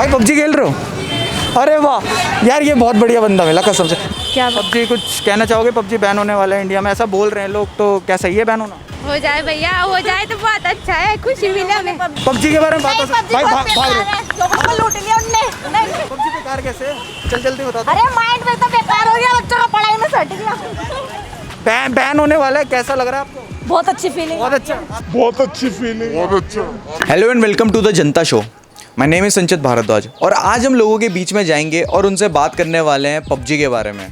भाई पबजी खेल रहे हो? अरे वाह यार, ये बहुत बढ़िया बंदा मिला कसम से। क्या पबजी कुछ कहना चाहोगे? पबजी बैन होने वाला है इंडिया में, ऐसा बोल रहे हैं लोग, तो क्या सही है बैन होना? हो जाए भैया, हो जाए तो बहुत अच्छा है, खुशी मिले हमें। पबजी के बारे में बात हो सकती भाई, भाग रहे लोगों को लूट लिया उनने। पबजी बेकार कैसे है? चल जल्दी बता दो। अरे माइंड में तो बेकार हो गया, बच्चों का पढ़ाई में सट गया। बैन होने वाला है, कैसा लग रहा है आपको? बहुत अच्छी फीलिंग। बहुत अच्छा, बहुत अच्छी फीलिंग, बहुत अच्छा। Hello and welcome to the Janta show. My name is Sanchit Bhardwaj और आज हम लोगों के बीच में जाएंगे और उनसे बात करने वाले हैं पबजी के बारे में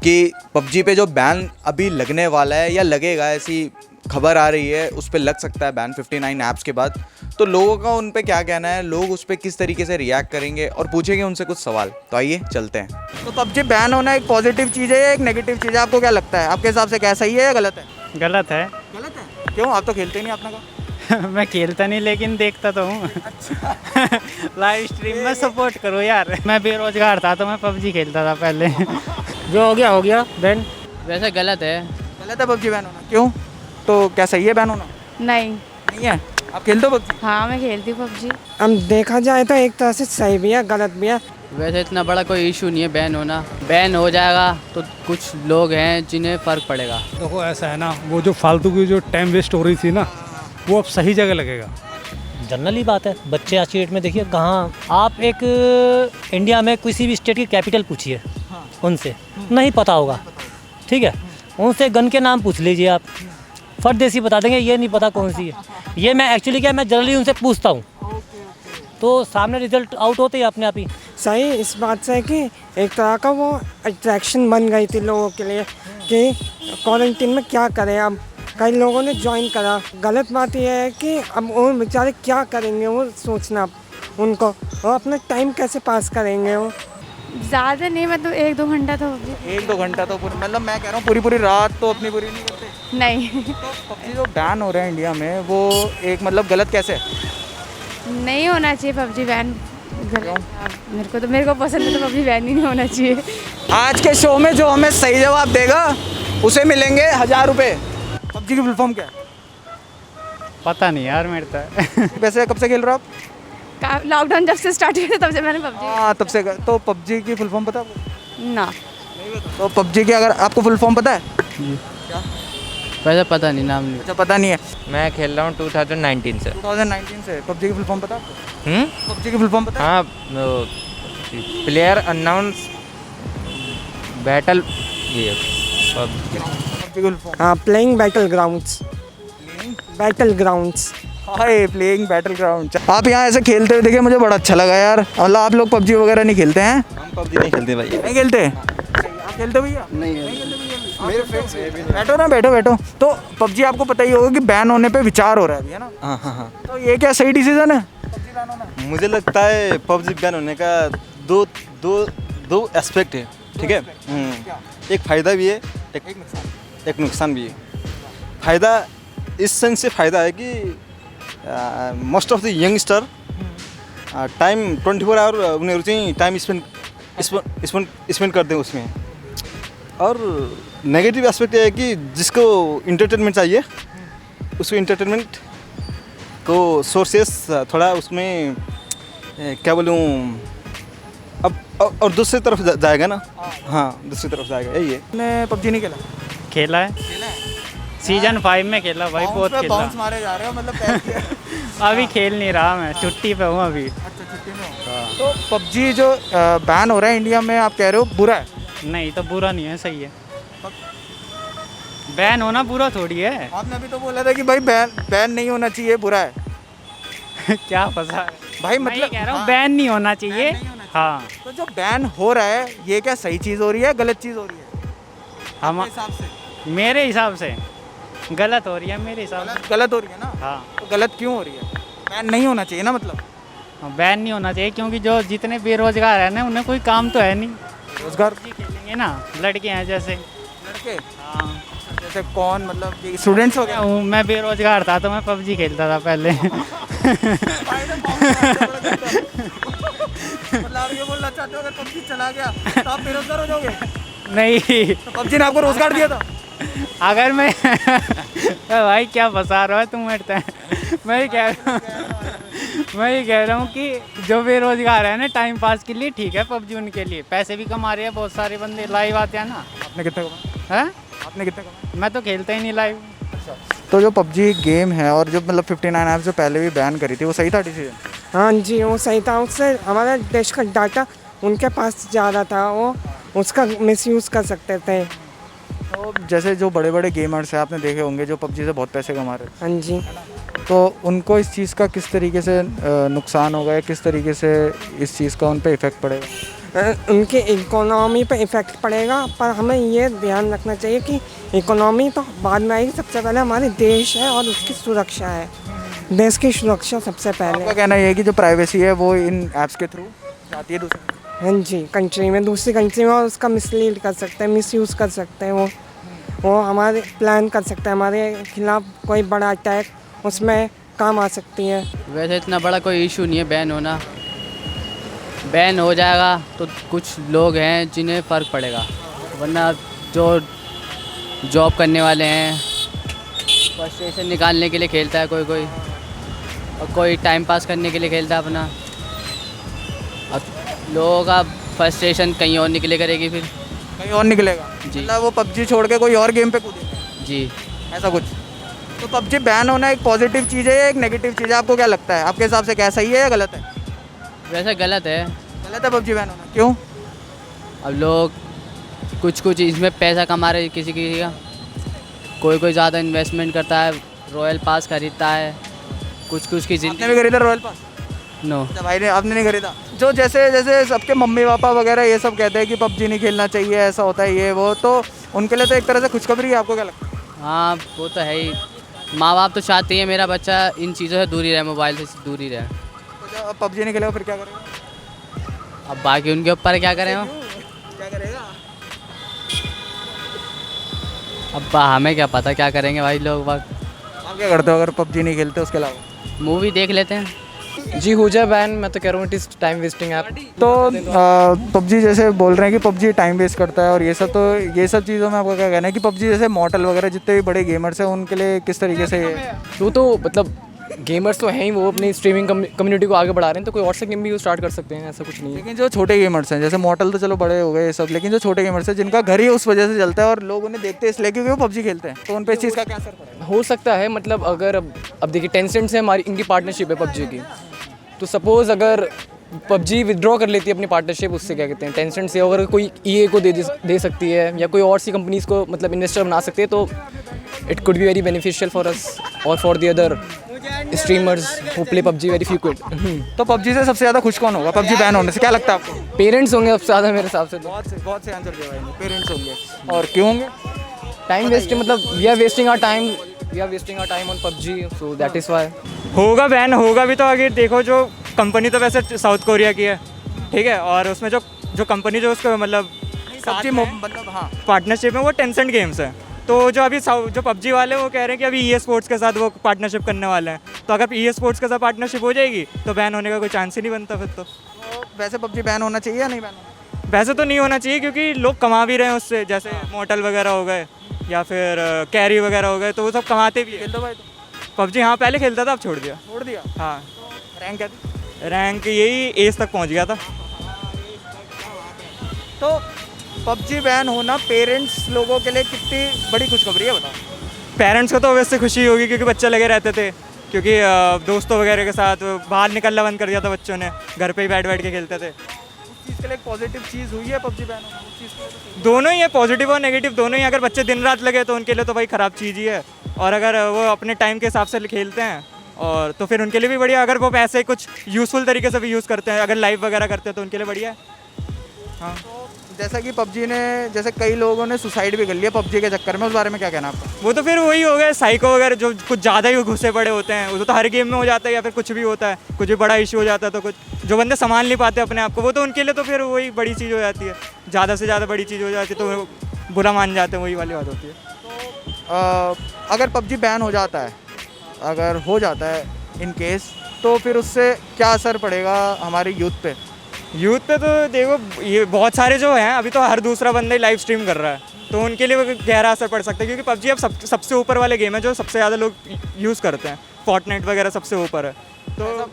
कि पबजी पे जो बैन अभी लगने वाला है या लगेगा, ऐसी खबर आ रही है, उस पर लग सकता है बैन 59 ऐप्स के बाद। तो लोगों का उन पे क्या कहना है, लोग उस पर किस तरीके से रिएक्ट करेंगे और पूछेंगे उनसे कुछ सवाल। तो आइए चलते हैं। तो पबजी बैन होना एक पॉजिटिव चीज़ है या एक नेगेटिव चीज़ है? आपको क्या लगता है? आपके हिसाब से क्या सही है या गलत है? गलत है। गलत है? क्यों? आप तो खेलते ही नहीं, आपने कहा। मैं खेलता नहीं लेकिन देखता तो हूँ। लाइव स्ट्रीम में सपोर्ट करो यार। मैं बेरोजगार था तो मैं पबजी खेलता था पहले। जो हो गया बैन। वैसे गलत है। गलत है पबजी बैन होना? क्यों? तो क्या सही है बैन होना? नहीं। नहीं है? आप खेलते हो पबजी? हाँ, मैं खेलती हूँ पबजी। हम देखा जाए तो एक तरह से सही भी है, गलत भी है। वैसे इतना बड़ा कोई इशू नहीं है बैन होना। बैन हो जाएगा तो कुछ लोग हैं जिन्हें फ़र्क पड़ेगा। देखो ऐसा है ना, वो जो फालतू की जो टाइम वेस्ट हो रही थी ना, वो अब सही जगह लगेगा। जनरली बात है, बच्चे आज की डेट में देखिए कहाँ, आप एक इंडिया में किसी भी स्टेट की कैपिटल पूछिए उनसे, नहीं पता होगा, ठीक है। उनसे गन के नाम पूछ लीजिए आप, फटदेसी बता देंगे, ये नहीं पता कौन सी है। ये मैं एक्चुअली क्या, मैं जनरली उनसे पूछता हूँ तो सामने रिजल्ट आउट होते ही अपने आप ही। सही इस बात से है कि एक तरह का वो अट्रैक्शन बन गई थी लोगों के लिए कि क्वारंटीन में क्या करें। अब कई लोगों ने ज्वाइन करा। गलत बात यह है कि अब वो बेचारे क्या करेंगे, वो सोचना उनको, वो अपना टाइम कैसे पास करेंगे। वो ज़्यादा नहीं, मतलब 1-2 घंटा तो होगी। 1-2 घंटा तो मतलब मैं कह रहा हूँ पूरी रात तो अपनी पूरी नहीं करते। नहीं। तो पबजी जो बैन हो रहा है इंडिया में, वो एक मतलब गलत कैसे है? नहीं होना चाहिए पबजी बैन। मेरे को पसंद है तो पबजी बैन ही नहीं होना चाहिए। आज के शो में जो हमें सही जवाब देगा उसे मिलेंगे 1000 रुपये। पबजी की फुल फॉर्म क्या है? पता नहीं यार मेरे तो। वैसे कब से खेल रहे हो आप? लॉकडाउन जब से स्टार्ट हुआ था तब से मैंने पबजी। हाँ, तब से। तो पबजी की फुल फॉर्म पता है आपको? ना। तो पबजी की अगर आपको फुल फॉर्म पता है? क्या? वैसे पता नहीं, नाम नहीं। अच्छा, पता नहीं है। मैं खेल रहा हूँ 2019 से। 2019 से पबजी की फुल फॉर्म पता है आपको? पबजी की फुल फॉर्म पता है? हाँ, प्लेयर अनाउंस बैटल, ये पबजी की फुल फॉर्म। हाँ, playing battle grounds. Battle grounds. हाय, प्लेइंग बैटल ग्राउंड। आप यहाँ ऐसे खेलते हुए देखे, मुझे बड़ा अच्छा लगा यार। मतलब आप लोग पबजी वगैरह नहीं खेलते हैं? हम पबजी नहीं खेलते भाई। नहीं खेलते? आप खेलते हो भैया? नहीं खेलते भैया। मेरे फ्रेंड्स बैठो ना, बैठो। तो पबजी आपको पता ही होगा कि बैन होने पे विचार हो रहा है अभी, है ना? हाँ। तो ये क्या सही डिसीजन है पबजी बैन होना? मुझे लगता है पबजी बैन होने का दो एस्पेक्ट है, ठीक है। एक फ़ायदा भी है, एक नुकसान भी है। फ़ायदा इस सेंस से फ़ायदा है कि most of the youngster time 24 hour उन्हें चाहिँ टाइम स्पेंड करते हैं उसमें। और नेगेटिव एस्पेक्ट ये है कि जिसको इंटरटेनमेंट चाहिए, उसको इंटरटेनमेंट को सोर्सेस थोड़ा उसमें क्या बोलूँ, अब और दूसरी तरफ जाएगा ना। हाँ, दूसरी तरफ जाएगा, यही है। आपने पबजी नहीं खेला? खेला है, सीजन 5 में खेला भाई, बहुत खेला। बाउंस मारे जा रहे हो मतलब पैर। अभी खेल नहीं रहा, मैं छुट्टी पे हूँ अभी। अच्छा, छुट्टी में हो। तो पबजी जो बैन हो रहा है इंडिया में, आप कह रहे हो बुरा है? नहीं तो बुरा नहीं है, सही है। बैन होना बुरा थोड़ी है। आपने अभी तो बोला था कि भाई बैन नहीं होना चाहिए, बुरा है। क्या फंसा भाई मैं मतलब कह रहा हूँ बैन नहीं होना चाहिए। हाँ, तो जो बैन हो रहा है, ये क्या सही चीज़ हो रही है, गलत चीज़ हो रही है हम आपके हिसाब से? मेरे हिसाब से गलत हो रही है, मेरे हिसाब से। गलत हो रही है ना? हाँ, तो गलत क्यों हो रही है? बैन नहीं होना चाहिए ना, मतलब बैन नहीं होना चाहिए क्योंकि जो जितने बेरोजगार हैं ना, उन्हें कोई काम तो है नहीं। रोजगार जी खेलेंगे ना, लड़के हैं जैसे। लड़के हाँ, जैसे कौन, मतलब कि स्टूडेंट्स हो गए? मैं बेरोजगार था तो मैं पबजी खेलता था पहले। मतलब आप ये बोलना चाहते हो अगर पबजी चला गया तो आप बेरोजगार हो जाओगे? नहीं, तो पबजी ने आपको रोजगार दिया था? अगर मैं भाई क्या फंसा रहा है तुम, हटता है। मैं क्या मैं ये कह रहा हूँ कि जो बेरोजगार है ना टाइम पास के लिए ठीक है पबजी, उनके लिए पैसे भी कमा रहे हैं बहुत सारे बंदे, लाइव आते हैं ना। आपने कितने कमाए? हैं? आपने कितने कमाए? मैं तो खेलता ही नहीं लाइव। तो जो पबजी गेम है और जो मतलब 59 ऐप्स जो पहले भी बैन करी थी, वो सही था डिसीजन? हाँ जी, वो सही था। उससे हमारे देश का डाटा उनके पास जा रहा था, वो उसका मिसयूज़ कर सकते थे। तो जैसे जो बड़े बड़े गेमर्स हैं, आपने देखे होंगे जो पबजी से बहुत पैसे कमा रहे हैं, हाँ जी। तो उनको इस चीज़ का किस तरीके से नुकसान होगा या किस तरीके से इस चीज़ का उन पर इफ़ेक्ट पड़ेगा? उनके इकोनॉमी पे इफ़ेक्ट पड़ेगा, पर हमें ये ध्यान रखना चाहिए कि इकोनॉमी तो बाद में आएगी, सबसे पहले हमारे देश है और उसकी सुरक्षा है। देश की सुरक्षा सबसे पहले। आपका कहना ये है कि जो प्राइवेसी है वो इन ऐप्स के थ्रू जाती है दूसरी? हाँ जी, कंट्री में, दूसरी कंट्री में, और उसका मिसलीड कर सकते हैं, मिसयूज़ कर सकते हैं। वो हमारे प्लान कर सकते हैं, हमारे खिलाफ कोई बड़ा अटैक उसमें काम आ सकती है। वैसे इतना बड़ा कोई इशू नहीं है बैन होना। बैन हो जाएगा तो कुछ लोग हैं जिन्हें फ़र्क पड़ेगा, वरना जो जॉब करने वाले हैं, फ्रस्ट्रेशन निकालने के लिए खेलता है कोई कोई, और कोई टाइम पास करने के लिए खेलता है अपना। अब लोगों का फ्रस्ट्रेशन कहीं और निकले करेगी फिर। कहीं और निकलेगा जी। मतलब वो पबजी छोड़ के कोई और गेम पे कूदेगा? जी। ऐसा कुछ? तो पबजी बैन होना एक पॉजिटिव चीज़ है या एक नेगेटिव चीज़ है? आपको क्या लगता है, आपके हिसाब से क्या सही है या गलत है? वैसे गलत है। गलत है पबजी बैन होना, क्यों? अब लोग कुछ इसमें पैसा कमा रहे किसी किसी का, कोई ज़्यादा इन्वेस्टमेंट करता है, रॉयल पास खरीदता है, कुछ की आपने ज़िंदगी। भी खरीदा रॉयल पास? नो। अच्छा भाई ने, आपने नहीं खरीदा? जो जैसे जैसे सबके मम्मी पापा वगैरह ये सब कहते हैं कि पबजी नहीं खेलना चाहिए, ऐसा होता है ये वो, तो उनके लिए तो एक तरह से खुशखबरी है। आपको क्या लगता है? हाँ वो तो है ही। माँ बाप तो चाहते हैं मेरा बच्चा इन चीज़ों से दूर ही रहे, मोबाइल से दूर ही रहे। तो जब पबजी नहीं खेलेगा फिर क्या करेगा? अब बाकी उनके ऊपर क्या करें हम। क्या करेगा? अब हमें क्या पता क्या करेंगे भाई लोग बाग। आप क्या करते हो अगर पबजी नहीं खेलते उसके अलावा? मूवी देख लेते हैं। जी हो जाए बैन, मैं तो कह रहा हूँ it is time wasting app. तो पबजी जैसे बोल रहे हैं कि पबजी टाइम वेस्ट करता है और ये सब, तो ये सब चीज़ों में आपका क्या कहना है कि पबजी जैसे मॉर्टल वगैरह जितने भी बड़े गेमर्स हैं उनके लिए किस तरीके से वो तो मतलब गेमर्स तो हैं ही, वो अपनी स्ट्रीमिंग कम्युनिटी को आगे बढ़ा रहे हैं, तो कोई और से गेम भी स्टार्ट कर सकते हैं, ऐसा कुछ नहीं है। लेकिन जो छोटे गेमर्स हैं, जैसे मॉर्टल तो चलो बड़े हो गए ये सब, लेकिन जो छोटे गेमर्स हैं जिनका घर ही उस वजह से चलता है और लोग उन्हें देखते हैं इसलिए क्योंकि वो पबजी खेलते हैं, तो उन पर इस चीज़ का क्या असर पड़ेगा? हो सकता है, मतलब अगर अब देखिए टेंसेंट से हमारी इनकी पार्टनरशिप है पबजी की, तो सपोज़ अगर पबजी विड्रॉ कर लेती है अपनी पार्टनरशिप उससे, क्या कहते हैं, टेंसेंट से, अगर कोई ईए को दे सकती है या कोई और सी कंपनीज़ को मतलब इन्वेस्टर बना सकते हैं, तो it could be very beneficial for us और for the other streamers who play PUBG very frequent. तो पबजी से सबसे ज़्यादा खुश कौन होगा पबजी बैन होने से, क्या लगता है आपको? पेरेंट्स होंगे सबसे ज़्यादा मेरे हिसाब से। बहुत से आंसर दिया भाई ने, पेरेंट्स होंगे। और क्यों होंगे? टाइम वेस्ट, मतलब we are wasting our time on PUBG, so that is why. होगा बैन, होगा भी। तो आगे देखो, जो कंपनी तो वैसे साउथ कोरिया की है, ठीक है, और उसमें जो कंपनी जो उसको मतलब मतलब हाँ पार्टनरशिप में वो टेंसेंट गेम्स है। तो जो अभी जो पबजी वाले हैं वो कह रहे हैं कि अभी ईए स्पोर्ट्स के साथ वो पार्टनरशिप करने वाले हैं, तो अगर ईए स्पोर्ट्स के साथ पार्टनरशिप हो जाएगी तो बैन होने का कोई चांस ही नहीं बनता फिर तो। वैसे पबजी बैन होना चाहिए या नहीं बैन होना? वैसे तो नहीं होना चाहिए, क्योंकि लोग कमा भी रहे हैं उससे, जैसे मॉर्टल वगैरह हो गए या फिर कैरी वगैरह हो गए, तो वो सब कमाते भी है। पबजी हाँ पहले खेलता था, अब छोड़ दिया। हाँ। रैंक क्या थी? रैंक यही एज तक पहुंच गया था। तो पबजी बैन होना पेरेंट्स लोगों के लिए कितनी बड़ी खुशखबरी है बताओ? पेरेंट्स को तो वैसे खुशी होगी, क्योंकि बच्चे लगे रहते थे, क्योंकि दोस्तों वगैरह के साथ बाहर निकलना बंद कर दिया था बच्चों ने, घर पे ही बैठ के खेलते थे। उस चीज़ के लिए एक पॉजिटिव चीज़ हुई है पबजी बैन होना? उस चीज़ के लिए तो दोनों ही है, पॉजिटिव और नेगेटिव दोनों ही। अगर बच्चे दिन रात लगे तो उनके लिए तो भाई ख़राब चीज़ ही है, और अगर वो अपने टाइम के हिसाब से खेलते हैं और तो फिर उनके लिए भी बढ़िया। अगर वो पैसे कुछ यूज़फुल तरीके से भी यूज़ करते हैं, अगर लाइव वगैरह करते हैं, तो उनके लिए बढ़िया है। हाँ। जैसा कि पबजी ने, जैसे कई लोगों ने सुसाइड भी कर लिया पबजी के चक्कर में, उस बारे में क्या कहना आपका? वो तो फिर वही हो गया साइको वगैरह, जो कुछ ज़्यादा ही घुसे पड़े होते हैं। वो तो हर गेम में हो जाता है, या फिर कुछ भी होता है, कुछ भी बड़ा इशू हो जाता है, तो कुछ जो बंदे संभाल नहीं पाते अपने आप को, वो तो उनके लिए तो फिर वही बड़ी चीज़ हो जाती है, ज़्यादा से ज़्यादा बड़ी चीज़ हो जाती है, तो बुरा मान जाते हैं, वही वाली बात होती है। तो अगर पबजी बैन हो जाता है, अगर हो जाता है इन केस, तो फिर उससे क्या असर पड़ेगा हमारी यूथ पे? यूथ पे तो देखो, ये बहुत सारे जो हैं, अभी तो हर दूसरा बंदा ही लाइव स्ट्रीम कर रहा है, तो उनके लिए गहरा असर पड़ सकता है, क्योंकि पबजी अब सबसे ऊपर वाले गेम है जो सबसे ज़्यादा लोग यूज़ करते हैं। फोर्टनाइट वगैरह सबसे ऊपर है, तो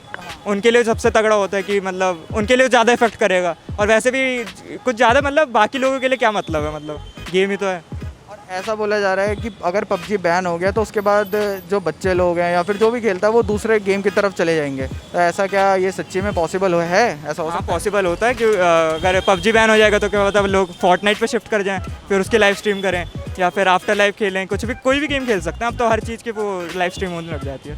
उनके लिए सबसे तगड़ा होता है कि मतलब उनके लिए ज़्यादा इफेक्ट करेगा। और वैसे भी कुछ ज़्यादा मतलब बाकी लोगों के लिए क्या मतलब है, मतलब गेम ही तो है। और ऐसा बोला जा रहा है कि अगर पबजी बैन हो गया तो उसके बाद जो बच्चे लोग हैं या फिर जो भी खेलता है वो दूसरे गेम की तरफ चले जाएंगे, तो ऐसा क्या ये सच्ची में पॉसिबल है? ऐसा हो हाँ, सकता पॉसिबल होता है कि अगर पबजी बैन हो जाएगा तो क्या मतलब लोग फोर्टनाइट पे शिफ्ट कर जाएं, फिर उसकी लाइव स्ट्रीम करें या फिर आफ्टर लाइव खेलें, कुछ भी कोई भी गेम खेल सकते हैं अब तो, हर चीज़ की वो लाइव स्ट्रीम होने लग जाती है।